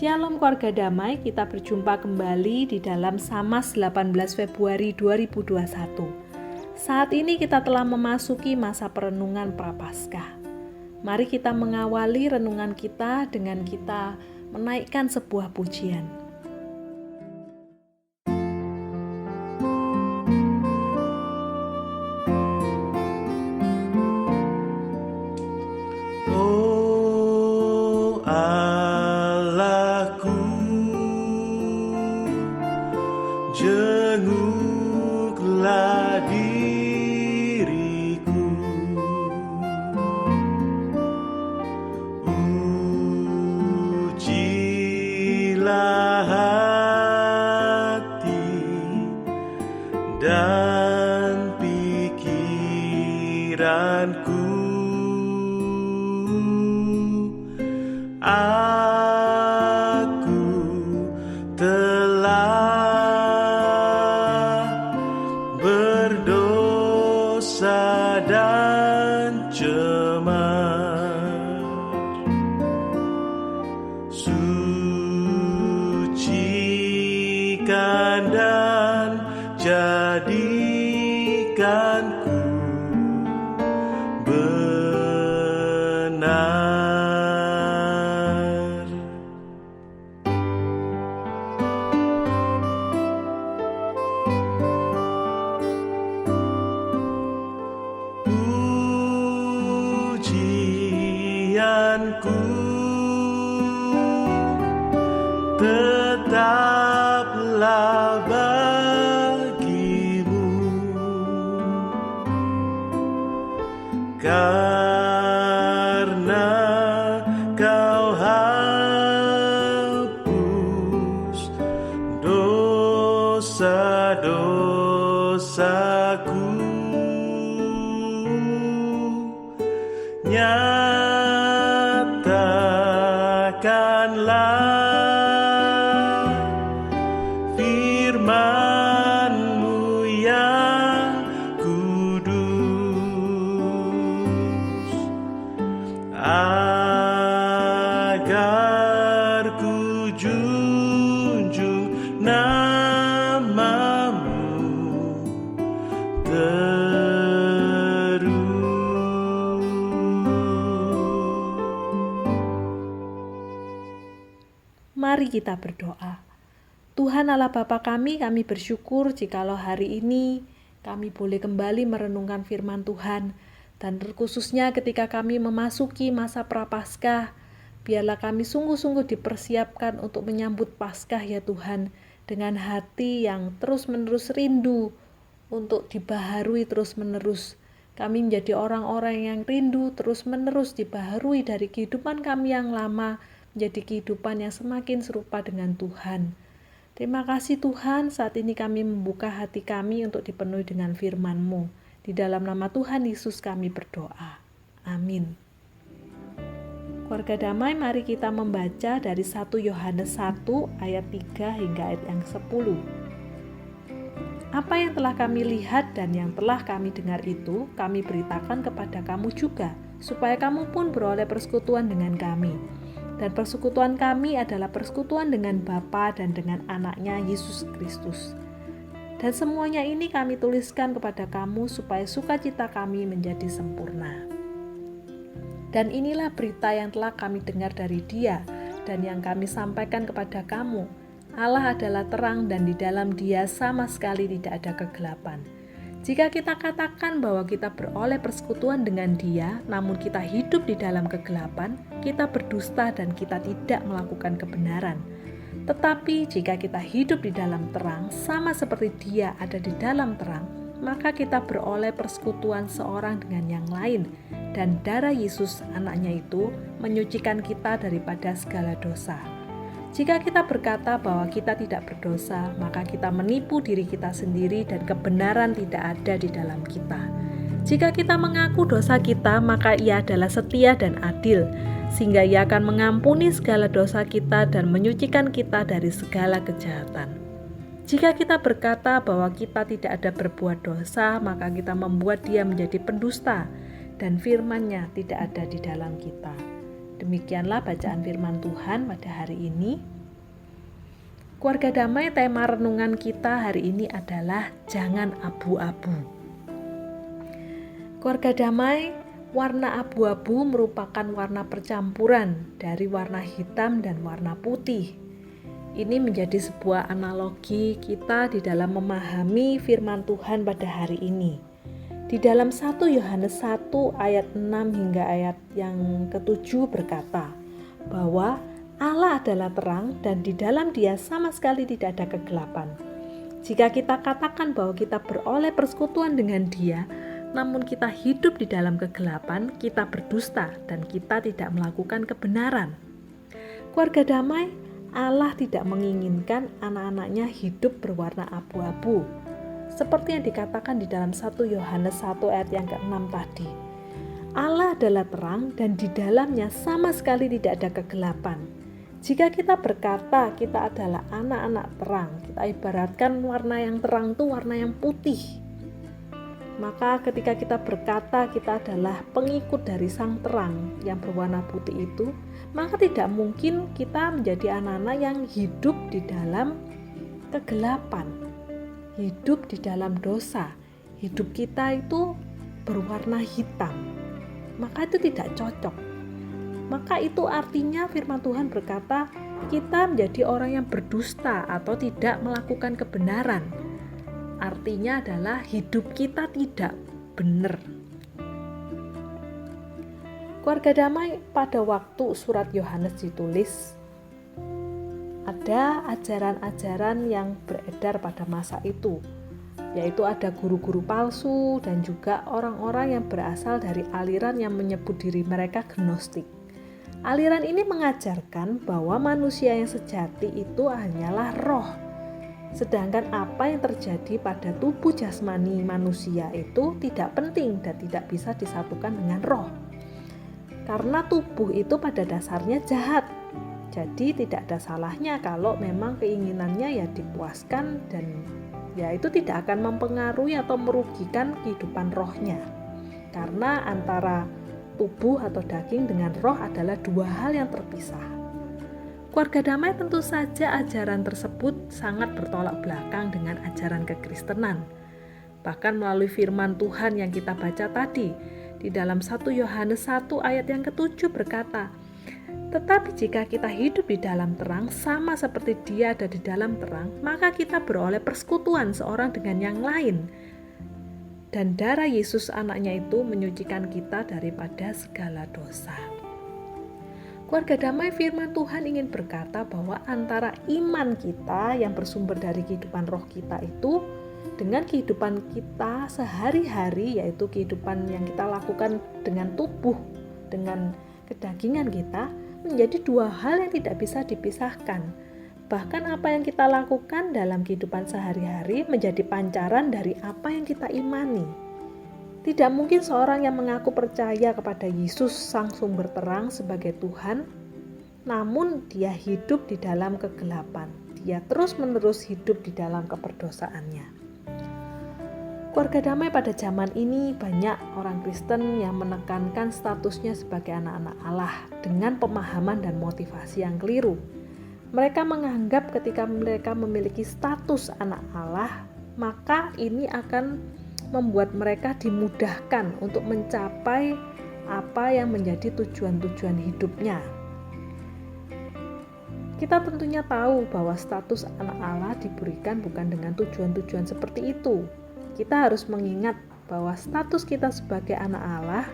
Shalom keluarga damai, kita berjumpa kembali di dalam Samas 18 Februari 2021. Saat ini kita telah memasuki masa perenungan Prapaskah. Mari kita mengawali renungan kita dengan kita menaikkan sebuah pujian. Jenguklah diriku, ujilah hati dan pikiranku. Aku telah berdosa dan cemar, sucikan dan jadikanku benar. Pujianku tetaplah bagimu, karena Kau hapus dosa-dosaku. Nyatakanlah firman-Mu yang kudus, agar ku junjung nama-Mu terus. Mari kita berdoa. Tuhan Allah Bapa kami bersyukur jikalau hari ini kami boleh kembali merenungkan firman Tuhan, dan terkhususnya ketika kami memasuki masa Prapaskah, biarlah kami sungguh-sungguh dipersiapkan untuk menyambut Paskah ya Tuhan, dengan hati yang terus-menerus rindu untuk dibaharui terus-menerus. Kami menjadi orang-orang yang rindu terus-menerus dibaharui dari kehidupan kami yang lama menjadi kehidupan yang semakin serupa dengan Tuhan. Terima kasih Tuhan, saat ini kami membuka hati kami untuk dipenuhi dengan firman-Mu. Di dalam nama Tuhan Yesus kami berdoa. Amin. Keluarga damai, mari kita membaca dari 1 Yohanes 1 ayat 3 hingga ayat yang 10. Apa yang telah kami lihat dan yang telah kami dengar itu, kami beritakan kepada kamu juga, supaya kamu pun beroleh persekutuan dengan kami. Dan persekutuan kami adalah persekutuan dengan Bapa dan dengan Anaknya Yesus Kristus. Dan semuanya ini kami tuliskan kepada kamu supaya sukacita kami menjadi sempurna. Dan inilah berita yang telah kami dengar dari Dia dan yang kami sampaikan kepada kamu. Allah adalah terang dan di dalam Dia sama sekali tidak ada kegelapan. Jika kita katakan bahwa kita beroleh persekutuan dengan Dia, namun kita hidup di dalam kegelapan, kita berdusta dan kita tidak melakukan kebenaran. Tetapi jika kita hidup di dalam terang, sama seperti Dia ada di dalam terang, maka kita beroleh persekutuan seorang dengan yang lain, dan darah Yesus Anaknya itu menyucikan kita daripada segala dosa. Jika kita berkata bahwa kita tidak berdosa, maka kita menipu diri kita sendiri dan kebenaran tidak ada di dalam kita. Jika kita mengaku dosa kita, maka Ia adalah setia dan adil, sehingga Ia akan mengampuni segala dosa kita dan menyucikan kita dari segala kejahatan. Jika kita berkata bahwa kita tidak ada berbuat dosa, maka kita membuat Dia menjadi pendusta, dan firman-Nya tidak ada di dalam kita. Demikianlah bacaan firman Tuhan pada hari ini. Keluarga damai, tema renungan kita hari ini adalah jangan abu-abu. Keluarga damai, warna abu-abu merupakan warna percampuran dari warna hitam dan warna putih. Ini menjadi sebuah analogi kita di dalam memahami firman Tuhan pada hari ini. Di dalam 1 Yohanes 1 ayat 6 hingga ayat yang ke-7 berkata bahwa Allah adalah terang dan di dalam Dia sama sekali tidak ada kegelapan. Jika kita katakan bahwa kita beroleh persekutuan dengan Dia, namun kita hidup di dalam kegelapan, kita berdusta dan kita tidak melakukan kebenaran. Keluarga damai, Allah tidak menginginkan anak-anaknya hidup berwarna abu-abu. Seperti yang dikatakan di dalam 1 Yohanes 1 ayat yang ke-6 tadi. Allah adalah terang dan di dalamnya sama sekali tidak ada kegelapan. Jika kita berkata kita adalah anak-anak terang, kita ibaratkan warna yang terang itu warna yang putih. Maka ketika kita berkata kita adalah pengikut dari sang terang yang berwarna putih itu, maka tidak mungkin kita menjadi anak-anak yang hidup di dalam kegelapan, hidup di dalam dosa. Hidup kita itu berwarna hitam, maka itu tidak cocok. Maka itu artinya firman Tuhan berkata kita menjadi orang yang berdusta atau tidak melakukan kebenaran. Artinya adalah hidup kita tidak benar. Keluarga damai, pada waktu surat Yohanes ditulis, ada ajaran-ajaran yang beredar pada masa itu, yaitu ada guru-guru palsu dan juga orang-orang yang berasal dari aliran yang menyebut diri mereka Gnostik. Aliran ini mengajarkan bahwa manusia yang sejati itu hanyalah roh. Sedangkan apa yang terjadi pada tubuh jasmani manusia itu tidak penting dan tidak bisa disatukan dengan roh. Karena tubuh itu pada dasarnya jahat. Jadi tidak ada salahnya kalau memang keinginannya ya dipuaskan dan ya itu tidak akan mempengaruhi atau merugikan kehidupan rohnya. Karena antara tubuh atau daging dengan roh adalah dua hal yang terpisah. Keluarga damai, tentu saja ajaran tersebut sangat bertolak belakang dengan ajaran kekristenan. Bahkan melalui firman Tuhan yang kita baca tadi, di dalam 1 Yohanes 1 ayat yang ke-7 berkata, "Tetapi jika kita hidup di dalam terang, sama seperti Dia ada di dalam terang, maka kita beroleh persekutuan seorang dengan yang lain. Dan darah Yesus anaknya itu menyucikan kita daripada segala dosa." Keluarga damai, firman Tuhan ingin berkata bahwa antara iman kita yang bersumber dari kehidupan roh kita itu dengan kehidupan kita sehari-hari, yaitu kehidupan yang kita lakukan dengan tubuh, dengan kedagingan kita, menjadi dua hal yang tidak bisa dipisahkan. Bahkan apa yang kita lakukan dalam kehidupan sehari-hari menjadi pancaran dari apa yang kita imani. Tidak mungkin seorang yang mengaku percaya kepada Yesus sang sumber terang sebagai Tuhan, namun dia hidup di dalam kegelapan. Dia terus-menerus hidup di dalam keperdosaannya. Keluarga damai, pada zaman ini banyak orang Kristen yang menekankan statusnya sebagai anak-anak Allah dengan pemahaman dan motivasi yang keliru. Mereka menganggap ketika mereka memiliki status anak Allah, maka ini akan membuat mereka dimudahkan untuk mencapai apa yang menjadi tujuan-tujuan hidupnya. Kita tentunya tahu bahwa status anak Allah diberikan bukan dengan tujuan-tujuan seperti itu. Kita harus mengingat bahwa status kita sebagai anak Allah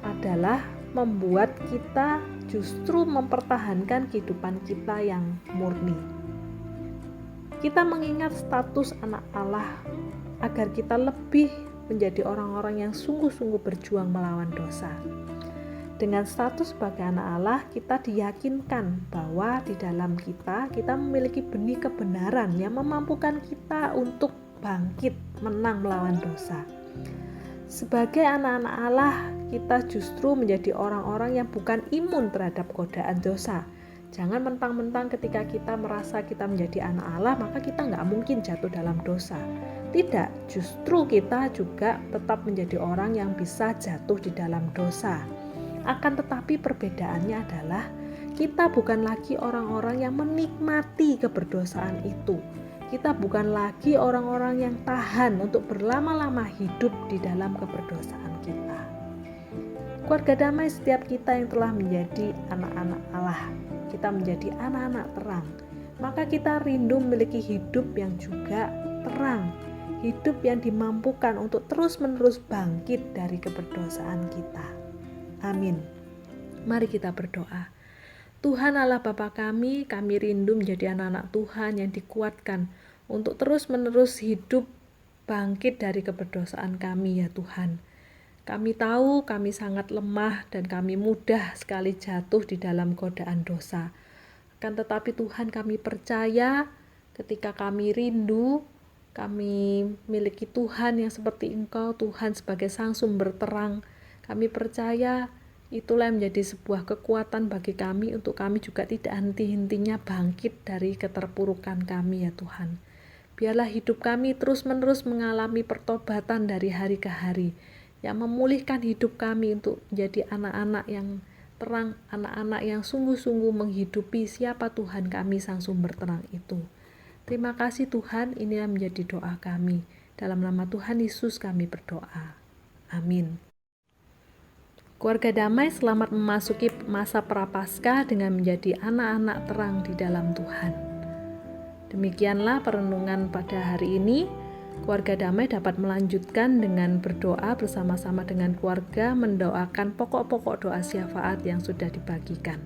adalah membuat kita justru mempertahankan kehidupan kita yang murni. Kita mengingat status anak Allah agar kita lebih menjadi orang-orang yang sungguh-sungguh berjuang melawan dosa. Dengan status sebagai anak Allah, kita diyakinkan bahwa di dalam kita memiliki benih kebenaran yang memampukan kita untuk bangkit menang melawan dosa. Sebagai anak-anak Allah, kita justru menjadi orang-orang yang bukan imun terhadap godaan dosa. Jangan mentang-mentang ketika kita merasa kita menjadi anak Allah, maka kita nggak mungkin jatuh dalam dosa. Tidak, justru kita juga tetap menjadi orang yang bisa jatuh di dalam dosa. Akan tetapi perbedaannya adalah kita bukan lagi orang-orang yang menikmati keberdosaan itu. Kita bukan lagi orang-orang yang tahan untuk berlama-lama hidup di dalam keberdosaan kita. Keluarga damai, setiap kita yang telah menjadi anak-anak Allah, kita menjadi anak-anak terang, maka kita rindu memiliki hidup yang juga terang, hidup yang dimampukan untuk terus-menerus bangkit dari keberdosaan kita. Amin. Mari kita berdoa. Tuhan Allah Bapa kami rindu menjadi anak-anak Tuhan yang dikuatkan untuk terus-menerus hidup bangkit dari keberdosaan kami, ya Tuhan. Kami tahu kami sangat lemah dan kami mudah sekali jatuh di dalam godaan dosa. Akan tetapi Tuhan, kami percaya ketika kami rindu, kami miliki Tuhan yang seperti Engkau, Tuhan sebagai Sang Sumber Terang. Kami percaya itulah yang menjadi sebuah kekuatan bagi kami untuk kami juga tidak henti-hentinya bangkit dari keterpurukan kami, ya Tuhan. Biarlah hidup kami terus-menerus mengalami pertobatan dari hari ke hari, yang memulihkan hidup kami untuk menjadi anak-anak yang terang, anak-anak yang sungguh-sungguh menghidupi siapa Tuhan kami, Sang Sumber Terang itu. Terima kasih Tuhan, inilah menjadi doa kami. Dalam nama Tuhan Yesus kami berdoa. Amin. Keluarga damai, selamat memasuki masa Prapaskah dengan menjadi anak-anak terang di dalam Tuhan. Demikianlah perenungan pada hari ini. Keluarga damai dapat melanjutkan dengan berdoa bersama-sama dengan keluarga, mendoakan pokok-pokok doa syafaat yang sudah dibagikan.